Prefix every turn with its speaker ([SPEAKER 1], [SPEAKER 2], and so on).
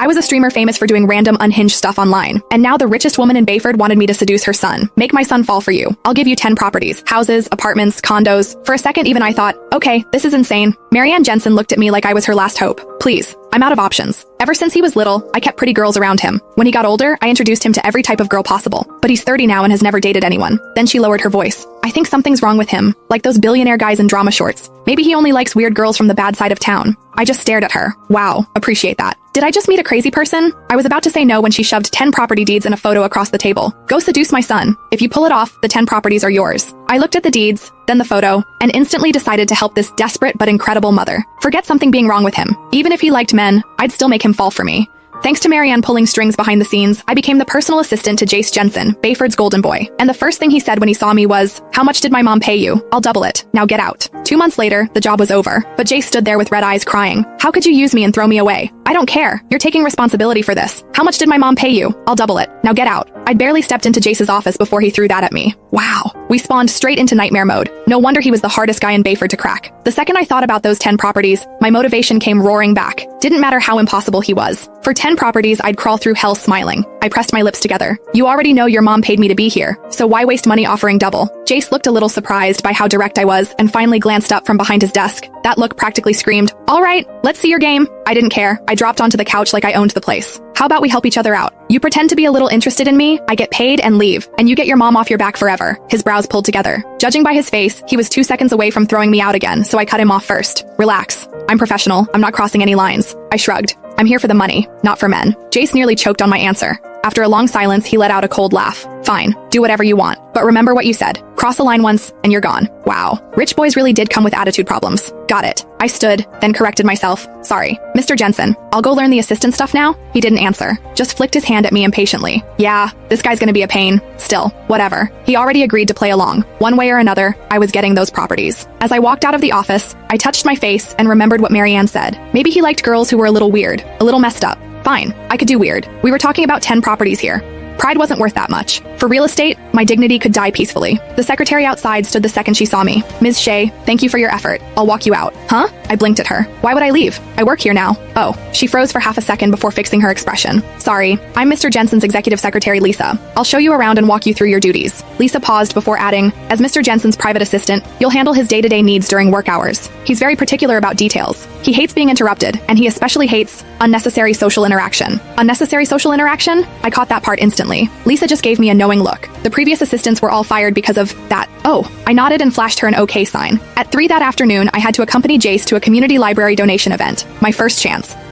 [SPEAKER 1] I was a streamer famous for doing random unhinged stuff online, and now the richest woman in Bayford wanted me to seduce her son. Make my son fall for you. I'll give you 10 properties, houses, apartments, condos. For a second even I thought, okay, this is insane. Marianne Jensen looked at me like I was her last hope. Please, I'm out of options. Ever since he was little, I kept pretty girls around him. When he got older, I introduced him to every type of girl possible. But he's 30 now and has never dated anyone. Then she lowered her voice. I think something's wrong with him, like those billionaire guys in drama shorts. Maybe he only likes weird girls from the bad side of town. I just stared at her. Wow, appreciate that. Did I just meet a crazy person? I was about to say no when she shoved 10 property deeds and a photo across the table. Go seduce my son. If you pull it off, the 10 properties are yours. I looked at the deeds, then the photo, and instantly decided to help this desperate but incredible mother. Forget something being wrong with him. Even if he liked men, I'd still make him fall for me. Thanks to Marianne pulling strings behind the scenes, I became the personal assistant to Jace Jensen, Bayford's golden boy. And the first thing he said when he saw me was, "How much did my mom pay you? I'll double it. Now get out." 2 months later, the job was over, but Jace stood there with red eyes crying. "How could you use me and throw me away? I don't care. You're taking responsibility for this. How much did my mom pay you? I'll double it. Now get out." I'd barely stepped into Jace's office before he threw that at me. Wow. We spawned straight into nightmare mode. No wonder he was the hardest guy in Bayford to crack. The second I thought about those 10 properties, my motivation came roaring back. Didn't matter how impossible he was. For 10 properties, I'd crawl through hell smiling. I pressed my lips together. "You already know your mom paid me to be here, so why waste money offering double?" Jace looked a little surprised by how direct I was and finally glanced up from behind his desk. That look practically screamed, "All right, let's see your game." I didn't care. I dropped onto the couch like I owned the place. "How about we help each other out? You pretend to be a little interested in me, I get paid and leave, and you get your mom off your back forever." His brows pulled together. Judging by his face, he was 2 seconds away from throwing me out again, so I cut him off first. "Relax. I'm professional. I'm not crossing any lines." I shrugged. "I'm here for the money, not for men." Jace nearly choked on my answer. After a long silence, he let out a cold laugh. "Fine, do whatever you want. But remember what you said. Cross a line once, and you're gone." Wow. Rich boys really did come with attitude problems. Got it. I stood, then corrected myself. "Sorry. Mr. Jensen, I'll go learn the assistant stuff now?" He didn't answer. Just flicked his hand at me impatiently. "Yeah, this guy's gonna be a pain. Still, whatever." He already agreed to play along. One way or another, I was getting those properties. As I walked out of the office, I touched my face and remembered what Marianne said. Maybe he liked girls who were a little weird, a little messed up. Fine, I could do weird. We were talking about 10 properties here. Pride wasn't worth that much. For real estate, my dignity could die peacefully. The secretary outside stood the second she saw me. "Ms. Shea, thank you for your effort. I'll walk you out." "Huh?" I blinked at her. "Why would I leave? I work here now." "Oh." She froze for half a second before fixing her expression. "Sorry, I'm Mr. Jensen's executive secretary, Lisa. I'll show you around and walk you through your duties." Lisa paused before adding, "As Mr. Jensen's private assistant, you'll handle his day-to-day needs during work hours. He's very particular about details. He hates being interrupted, and he especially hates unnecessary social interaction." Unnecessary social interaction? I caught that part instantly. Lisa just gave me a knowing look. The previous assistants were all fired because of that. Oh, I nodded and flashed her an okay sign. At 3 that afternoon, I had to accompany Jace to a community library donation event. My first chance.